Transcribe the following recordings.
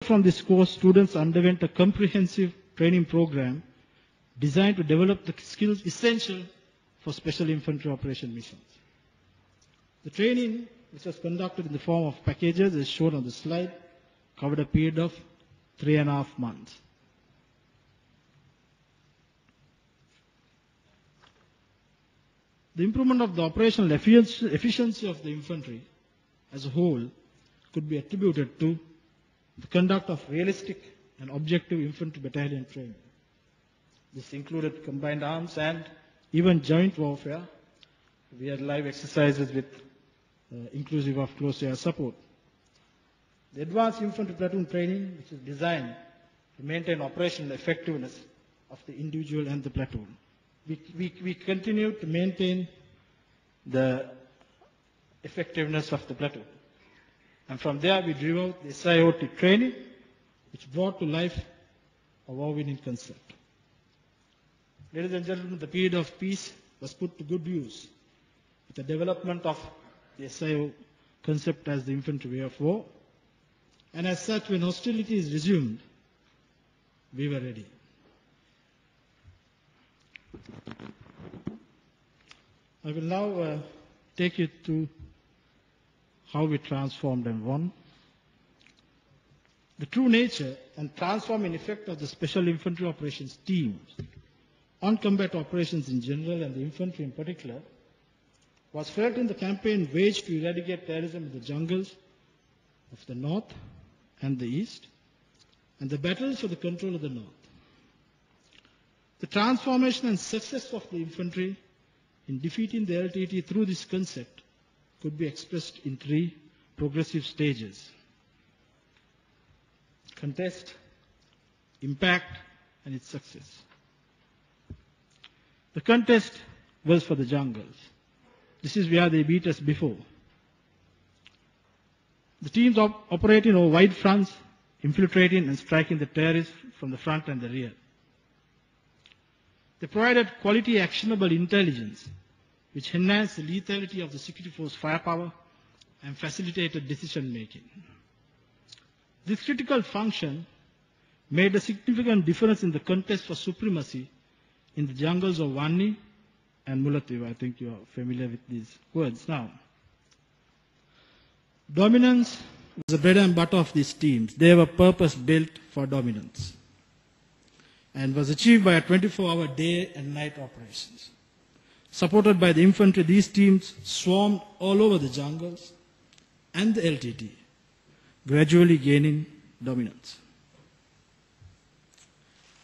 From this course, students underwent a comprehensive training program designed to develop the skills essential for special infantry operation missions. The training, which was conducted in the form of packages, as shown on the slide, covered a period of 3.5 months. The improvement of the operational efficiency of the infantry as a whole could be attributed to the conduct of realistic and objective infantry battalion training. This included combined arms and even joint warfare. We had live exercises with inclusive of close air support. The advanced infantry platoon training, which is designed to maintain operational effectiveness of the individual and the platoon. We continue to maintain the effectiveness of the platoon. And from there we drew out the SIOT training, which brought to life a war-winning concept. Ladies and gentlemen, the period of peace was put to good use with the development of the SIO concept as the infantry way of war. And as such, when hostilities resumed, we were ready. I will now take you to how we transformed and won. The true nature and transforming effect of the Special Infantry Operations teams on combat operations in general and the infantry in particular was felt in the campaign waged to eradicate terrorism in the jungles of the north and the east, and the battles for the control of the north. The transformation and success of the infantry in defeating the LTT through this concept could be expressed in 3 progressive stages: contest, impact, and its success. The contest was for the jungles. This is where they beat us before. The teams operating over wide fronts, infiltrating and striking the terrorists from the front and the rear. They provided quality actionable intelligence which enhanced the lethality of the security force firepower and facilitated decision making. This critical function made a significant difference in the contest for supremacy in the jungles of Vanni and Mullaitivu. I think you are familiar with these words now. Dominance was the bread and butter of these teams. They were purpose-built for dominance and was achieved by a 24-hour day and night operations. Supported by the infantry, these teams swarmed all over the jungles and the LTT, gradually gaining dominance.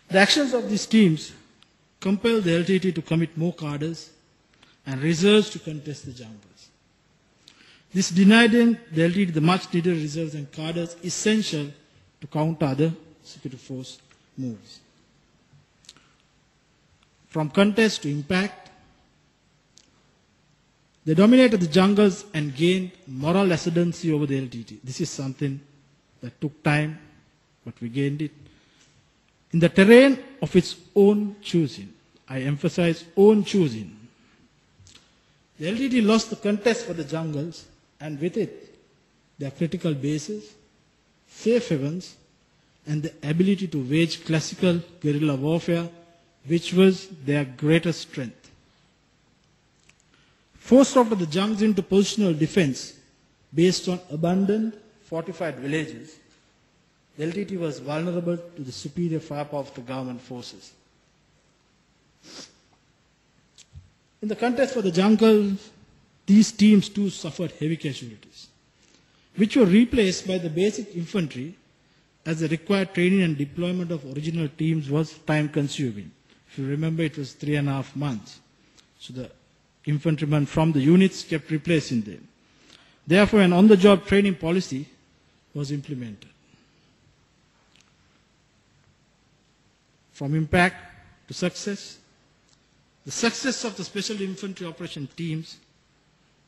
The actions of these teams compelled the LTT to commit more cadres and reserves to contest the jungles. This denied the LTT the much needed reserves and cadres essential to counter other security force moves. From contest to impact, they dominated the jungles and gained moral ascendancy over the LTT. This is something that took time, but we gained it. In the terrain of its own choosing. I emphasize own choosing. The LTT lost the contest for the jungles, and with it, their critical bases, safe havens, and the ability to wage classical guerrilla warfare, which was their greatest strength. Forced out of the jungles into positional defense based on abandoned fortified villages, the LTT was vulnerable to the superior firepower of the government forces. In the contest for the jungle, these teams too suffered heavy casualties, which were replaced by the basic infantry as the required training and deployment of original teams was time consuming. If you remember, it was 3.5 months. So the infantrymen from the units kept replacing them. Therefore, an on-the-job training policy was implemented. From impact to success, the success of the special infantry operation teams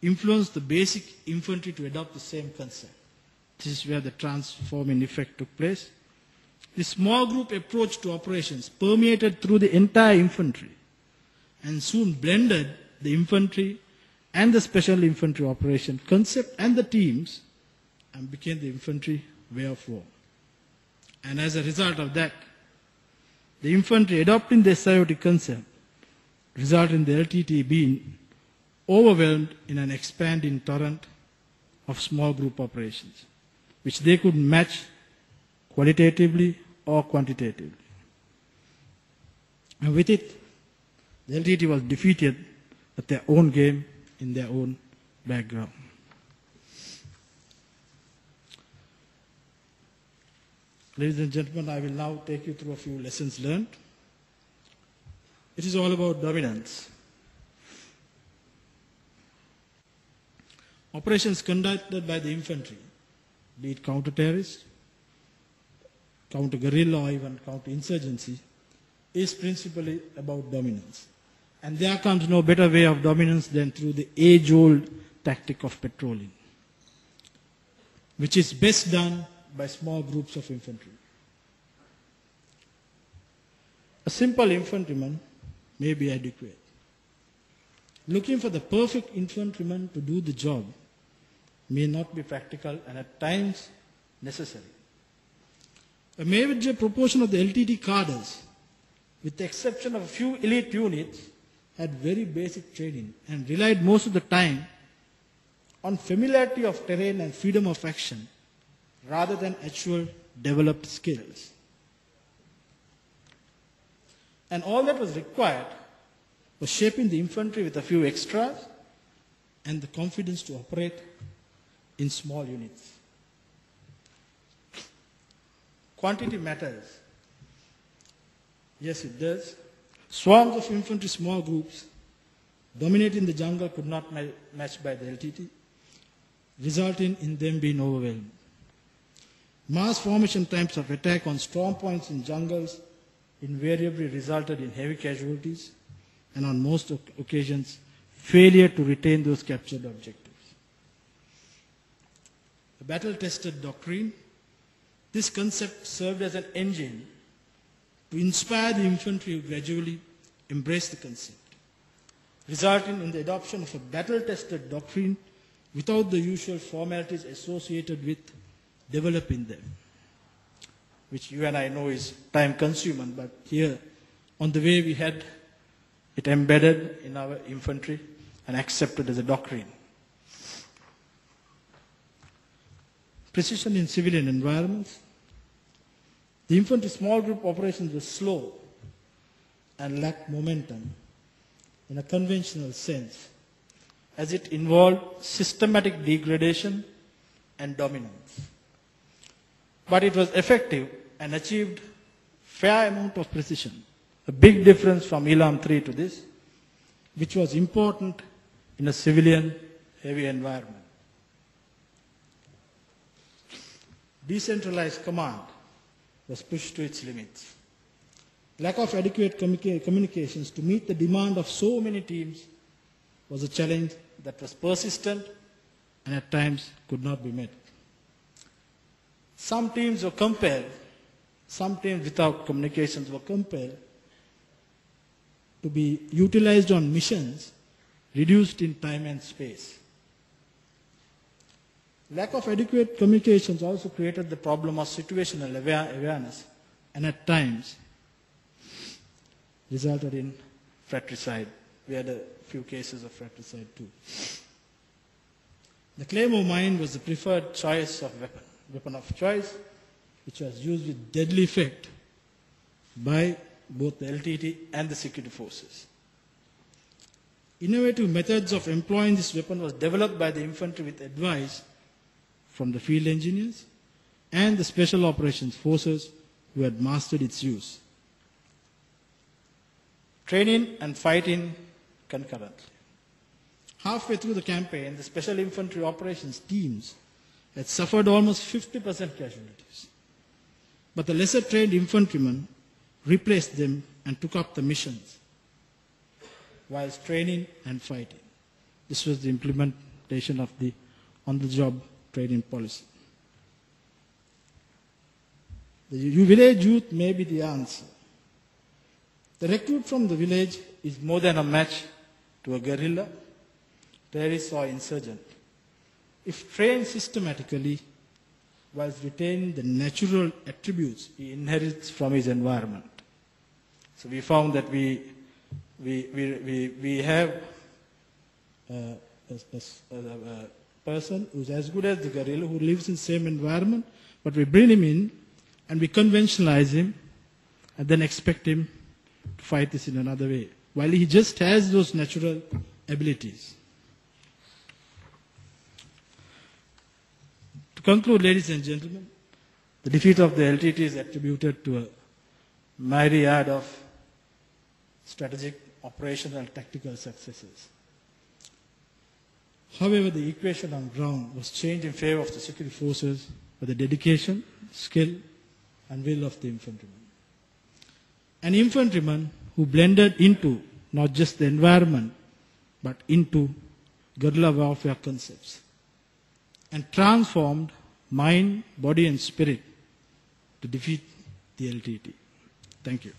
influenced the basic infantry to adopt the same concept. This is where the transforming effect took place. This small group approach to operations permeated through the entire infantry and soon blended the infantry and the special infantry operation concept and the teams and became the infantry way of war. And as a result of that, the infantry adopting the SIOT concept resulted in the LTT being overwhelmed in an expanding torrent of small group operations, which they could match qualitatively or quantitatively. And with it, the LTT was defeated at their own game in their own background. Ladies and gentlemen, I will now take you through a few lessons learned. It is all about dominance. Operations conducted by the infantry, be it counter-terrorist, counter-guerrilla, or even counter-insurgency, is principally about dominance. And there comes no better way of dominance than through the age-old tactic of patrolling, which is best done by small groups of infantry. A simple infantryman may be adequate. Looking for the perfect infantryman to do the job may not be practical and at times necessary. A major proportion of the LTT cadres, with the exception of a few elite units, had very basic training and relied most of the time on familiarity of terrain and freedom of action rather than actual developed skills. And all that was required was shaping the infantry with a few extras and the confidence to operate in small units. Quantity matters. Yes, it does. Swarms of infantry small groups dominating the jungle could not be matched by the LTT, resulting in them being overwhelmed. Mass formation times of attack on strong points in jungles invariably resulted in heavy casualties and on most occasions failure to retain those captured objectives. The battle-tested doctrine, this concept served as an engine to inspire the infantry who gradually embraced the concept, resulting in the adoption of a battle-tested doctrine without the usual formalities associated with developing them, which you and I know is time-consuming, but here, on the way, we had it embedded in our infantry and accepted as a doctrine. Precision in civilian environments. The infantry small group operations were slow and lacked momentum in a conventional sense, as it involved systematic degradation and dominance. But it was effective and achieved fair amount of precision. A big difference from Elam 3 to this, which was important in a civilian heavy environment. Decentralized command was pushed to its limits. Lack of adequate communications to meet the demand of so many teams was a challenge that was persistent and at times could not be met. Some teams were compelled, some teams without communications were compelled to be utilized on missions reduced in time and space. Lack of adequate communications also created the problem of situational awareness and at times resulted in fratricide. We had a few cases of fratricide too. The Claymore mine was the preferred choice of weapon of choice, which was used with deadly effect by both the LTT and the security forces. Innovative methods of employing this weapon was developed by the infantry with advice from the field engineers and the special operations forces who had mastered its use. Training and fighting concurrently. Halfway through the campaign, the special infantry operations teams had suffered almost 50% casualties. But the lesser trained infantrymen replaced them and took up the missions whilst training and fighting. This was the implementation of the on-the-job training policy. The village youth may be the answer. The recruit from the village is more than a match to a guerrilla, terrorist or insurgent. If trained systematically, whilst retaining the natural attributes he inherits from his environment. So we found that we have a person who's as good as the guerrilla, who lives in the same environment, but we bring him in and we conventionalize him and then expect him to fight this in another way, while he just has those natural abilities. To conclude, ladies and gentlemen, the defeat of the LTT is attributed to a myriad of strategic, operational, and tactical successes. However, the equation on ground was changed in favor of the security forces by the dedication, skill, and will of the infantryman. An infantryman who blended into not just the environment, but into guerrilla warfare concepts, and transformed mind, body, and spirit to defeat the LTT. Thank you.